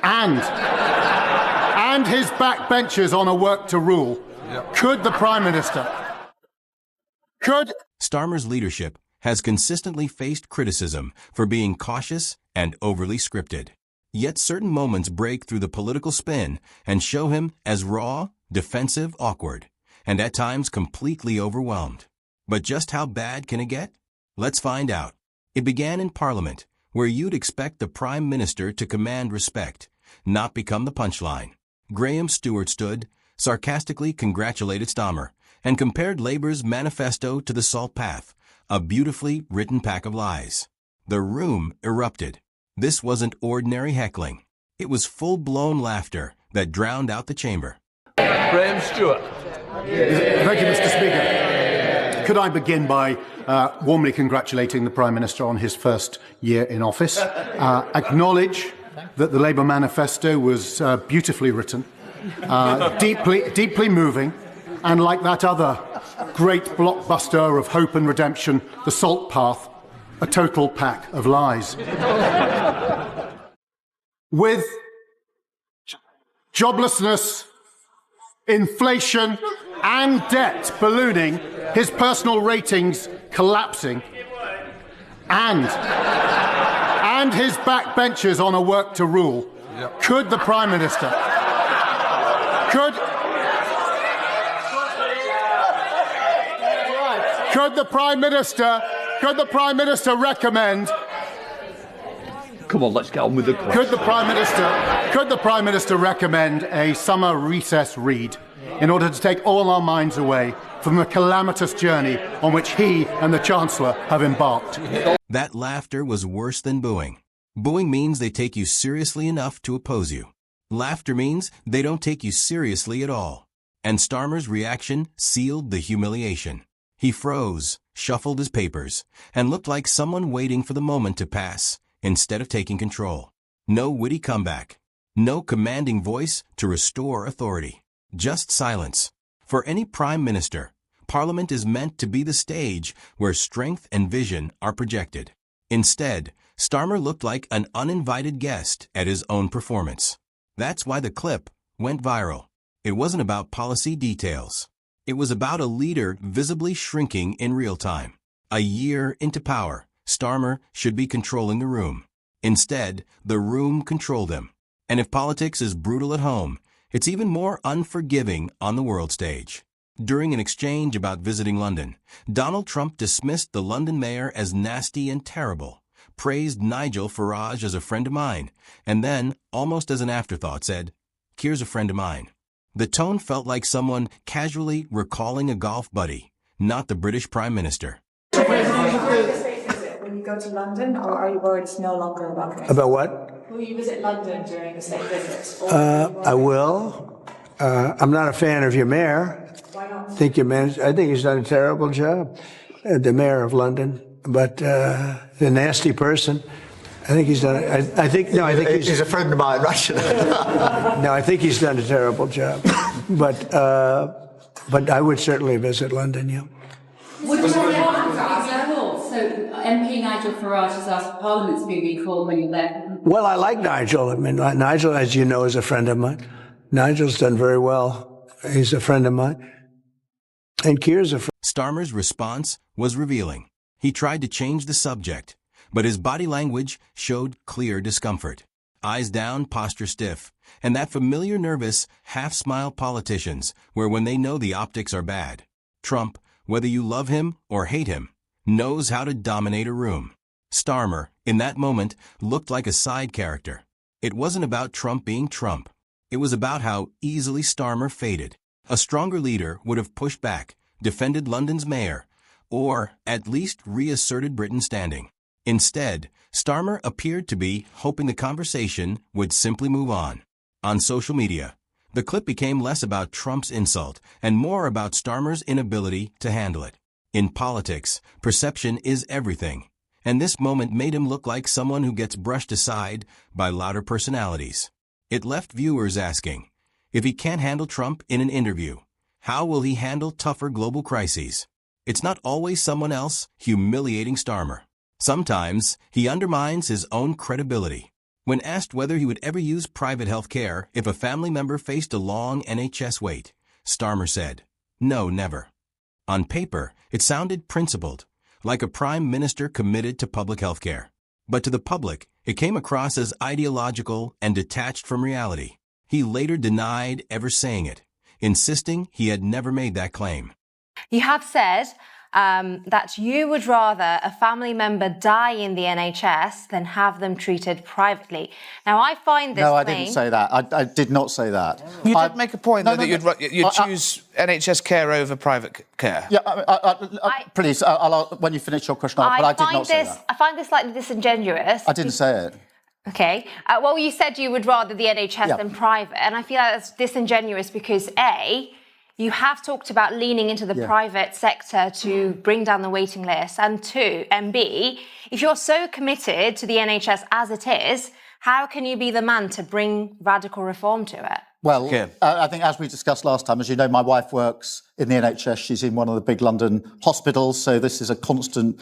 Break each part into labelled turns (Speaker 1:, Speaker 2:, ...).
Speaker 1: and his backbenchers on a work to rule, could the Prime Minister...
Speaker 2: Starmer's leadership has consistently faced criticism for being cautious and overly scripted. Yet certain moments break through the political spin and show him as raw, defensive, awkward, and at times completely overwhelmed. But just how bad can it get? Let's find out. It began in Parliament, where you'd expect the Prime Minister to command respect, not become the punchline. Graham Stewart stood, sarcastically congratulated Starmer, and compared Labour's manifesto to the Salt Path, a beautifully written pack of lies. The room erupted. This wasn't ordinary heckling. It was full-blown laughter that drowned out the chamber.
Speaker 3: Graham Stewart.
Speaker 1: Thank you, Mr. Speaker. Could I begin by warmly congratulating the Prime Minister on his first year in office, acknowledge that the Labour manifesto was beautifully written, deeply moving, and like that other great blockbuster of hope and redemption, The Salt Path, a total pack of lies. With joblessness, inflation, and debt ballooning, his personal ratings collapsing, and his backbenchers on a work to rule, could the Prime Minister... Could the Prime Minister recommend...
Speaker 3: Come on, let's get on with the question.
Speaker 1: Could the Prime Minister recommend a summer recess read in order to take all our minds away from the calamitous journey on which he and the Chancellor have embarked?
Speaker 2: That laughter was worse than booing. Booing means they take you seriously enough to oppose you. Laughter means they don't take you seriously at all. And Starmer's reaction sealed the humiliation. He froze, shuffled his papers, and looked like someone waiting for the moment to pass instead of taking control. No witty comeback. No commanding voice to restore authority. Just silence. For any Prime Minister, Parliament is meant to be the stage where strength and vision are projected. Instead, Starmer looked like an uninvited guest at his own performance. That's why the clip went viral. It wasn't about policy details. It was about a leader visibly shrinking in real time. A year into power, Starmer should be controlling the room. Instead, the room controlled him. And if politics is brutal at home, it's even more unforgiving on the world stage. During an exchange about visiting London, Donald Trump dismissed the London mayor as nasty and terrible, praised Nigel Farage as a friend of mine, and then, almost as an afterthought, said, "Keir's a friend of mine." The tone felt like someone casually recalling a golf buddy, not the British Prime Minister.
Speaker 4: When you go to London, or are you worried it's no longer about Brexit?
Speaker 5: About what?
Speaker 4: Will you visit London during the state visit?
Speaker 5: I will. I'm not a fan of your mayor.
Speaker 4: Why not?
Speaker 5: I think he's done a terrible job, the mayor of London. But the nasty person, I think he's done. I think he's a friend of mine, right? No, I think he's done a terrible job. But I would certainly visit London. Yeah.
Speaker 6: So MP Nigel Farage has asked Parliament's being recalled when you're there.
Speaker 5: Well, I like Nigel. I mean, Nigel, as you know, is a friend of mine. Nigel's done very well. He's a friend of mine. And Keir's a friend.
Speaker 2: Starmer's response was revealing. He tried to change the subject, but his body language showed clear discomfort. Eyes down, posture stiff, and that familiar nervous, half-smile politicians where when they know the optics are bad. Trump, whether you love him or hate him, knows how to dominate a room. Starmer, in that moment, looked like a side character. It wasn't about Trump being Trump. It was about how easily Starmer faded. A stronger leader would have pushed back, defended London's mayor, or at least reasserted Britain's standing. Instead, Starmer appeared to be hoping the conversation would simply move on. On social media, the clip became less about Trump's insult and more about Starmer's inability to handle it. In politics, perception is everything, and this moment made him look like someone who gets brushed aside by louder personalities. It left viewers asking, if he can't handle Trump in an interview, how will he handle tougher global crises? It's not always someone else humiliating Starmer. Sometimes he undermines his own credibility. When asked whether he would ever use private health care if a family member faced a long NHS wait, Starmer said, "No, never." On paper, it sounded principled, like a prime minister committed to public health care. But to the public, it came across as ideological and detached from reality. He later denied ever saying it, insisting he had never made that claim.
Speaker 7: You have said that you would rather a family member die in the NHS than have them treated privately. Now, I find this
Speaker 8: No,
Speaker 7: claim...
Speaker 8: I didn't say that. I did not say that.
Speaker 9: You did make a point, though, that you'd choose NHS care over private care.
Speaker 8: Yeah, please, when you finish your question, but I did not say that.
Speaker 7: I find this slightly disingenuous.
Speaker 8: I didn't say it.
Speaker 7: Okay. Well, you said you would rather the NHS than private, and I feel like that's disingenuous because, A, you have talked about leaning into the private sector to bring down the waiting list, and B, if you're so committed to the NHS as it is, how can you be the man to bring radical reform to it?
Speaker 8: Well, I think as we discussed last time, as you know, my wife works in the NHS. She's in one of the big London hospitals, so this is a constant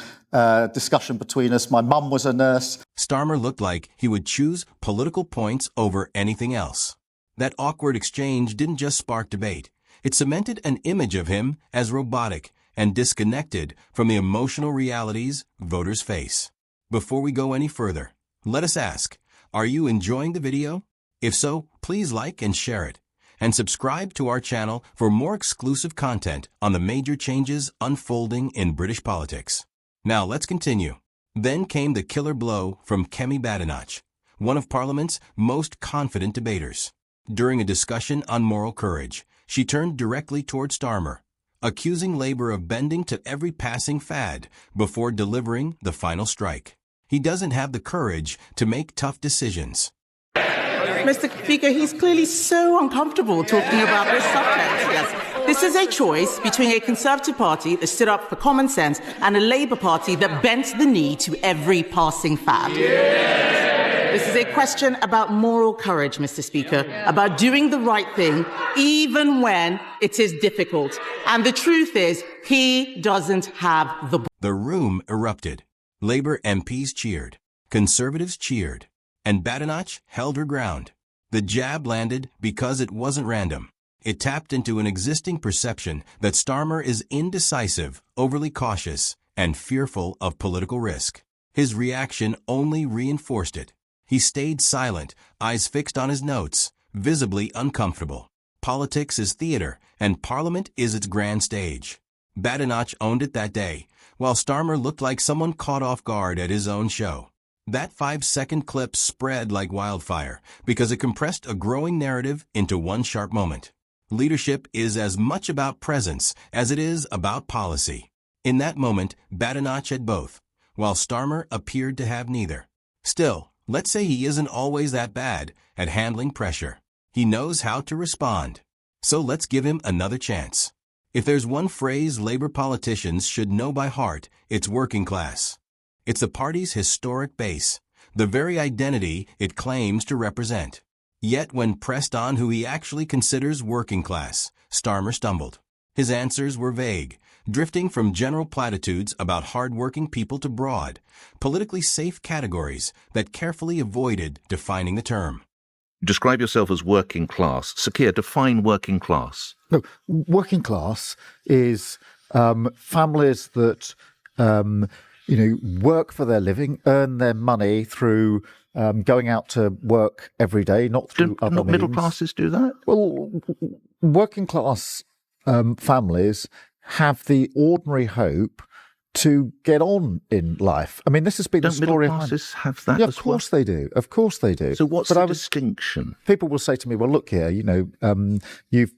Speaker 8: discussion between us. My mum was a nurse.
Speaker 2: Starmer looked like he would choose political points over anything else. That awkward exchange didn't just spark debate. It cemented an image of him as robotic and disconnected from the emotional realities voters face. Before we go any further, let us ask, are you enjoying the video? If so, please like and share it, and subscribe to our channel for more exclusive content on the major changes unfolding in British politics. Now let's continue. Then came the killer blow from Kemi Badenoch, one of Parliament's most confident debaters. During a discussion on moral courage, she turned directly toward Starmer, accusing Labour of bending to every passing fad before delivering the final strike. He doesn't have the courage to make tough decisions.
Speaker 10: Mr. Speaker, he's clearly so uncomfortable talking about this subject. Yes. This is a choice between a Conservative Party that stood up for common sense and a Labour Party that bent the knee to every passing fad. This is a question about moral courage, Mr. Speaker, about doing the right thing, even when it is difficult. And the truth is, he doesn't have the...
Speaker 2: The room erupted. Labour MPs cheered. Conservatives cheered. And Badenoch held her ground. The jab landed because it wasn't random. It tapped into an existing perception that Starmer is indecisive, overly cautious, and fearful of political risk. His reaction only reinforced it. He stayed silent, eyes fixed on his notes, visibly uncomfortable. Politics is theatre, and Parliament is its grand stage. Badenoch owned it that day, while Starmer looked like someone caught off guard at his own show. That 5-second clip spread like wildfire because it compressed a growing narrative into one sharp moment. Leadership is as much about presence as it is about policy. In that moment, Badenoch had both, while Starmer appeared to have neither. Still, let's say he isn't always that bad at handling pressure. He knows how to respond. So let's give him another chance. If there's one phrase Labour politicians should know by heart, it's working class. It's the party's historic base, the very identity it claims to represent. Yet when pressed on who he actually considers working class, Starmer stumbled. His answers were vague, drifting from general platitudes about hard-working people to broad, politically safe categories that carefully avoided defining the term.
Speaker 11: Describe yourself as working class. Sir Keir, define working class.
Speaker 1: No, working class is families that work for their living, earn their money through going out to work every day, not through other means.
Speaker 11: Middle classes do that?
Speaker 1: Well, working class families have the ordinary hope to get on in life. I mean, this has been the story.
Speaker 11: Middle classes have that?
Speaker 1: Yeah, of course they do. Of course they do.
Speaker 11: So what's the distinction?
Speaker 1: People will say to me, "Well, look here. You've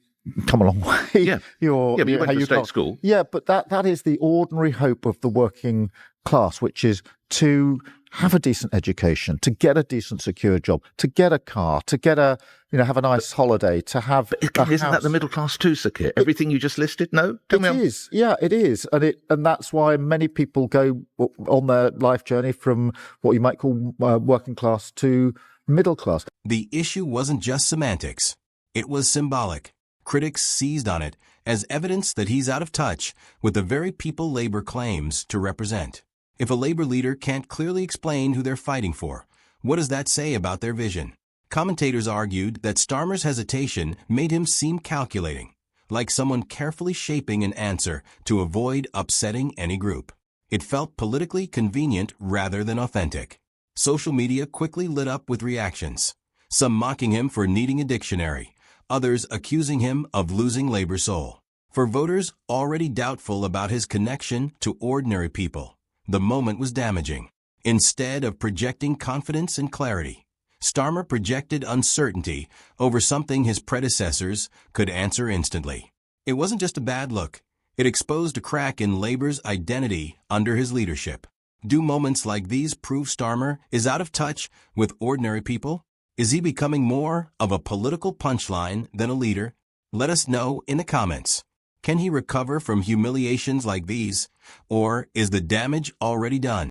Speaker 1: come a long way.
Speaker 11: Yeah, but you went to state school.
Speaker 1: Yeah, but that is the ordinary hope of the working class, which is to have a decent education, to get a decent secure job, to get a car, to get have a nice holiday, to have
Speaker 11: Isn't that the middle class too, Sir Keir? Everything you just listed? No?
Speaker 1: It is. Yeah, it is. And that's why many people go on their life journey from what you might call working class to middle class.
Speaker 2: The issue wasn't just semantics. It was symbolic. Critics seized on it as evidence that he's out of touch with the very people Labour claims to represent. If a Labour leader can't clearly explain who they're fighting for, What does that say about their vision? Commentators argued that Starmer's hesitation made him seem calculating, like someone carefully shaping an answer to avoid upsetting any group. It felt politically convenient rather than authentic. Social media quickly lit up with reactions, some mocking him for needing a dictionary, others accusing him of losing Labour soul. For voters already doubtful about his connection to ordinary people, the moment was damaging. Instead of projecting confidence and clarity, Starmer projected uncertainty over something his predecessors could answer instantly. It wasn't just a bad look. It exposed a crack in Labour's identity under his leadership. Do moments like these prove Starmer is out of touch with ordinary people? Is he becoming more of a political punchline than a leader? Let us know in the comments. Can he recover from humiliations like these, or is the damage already done?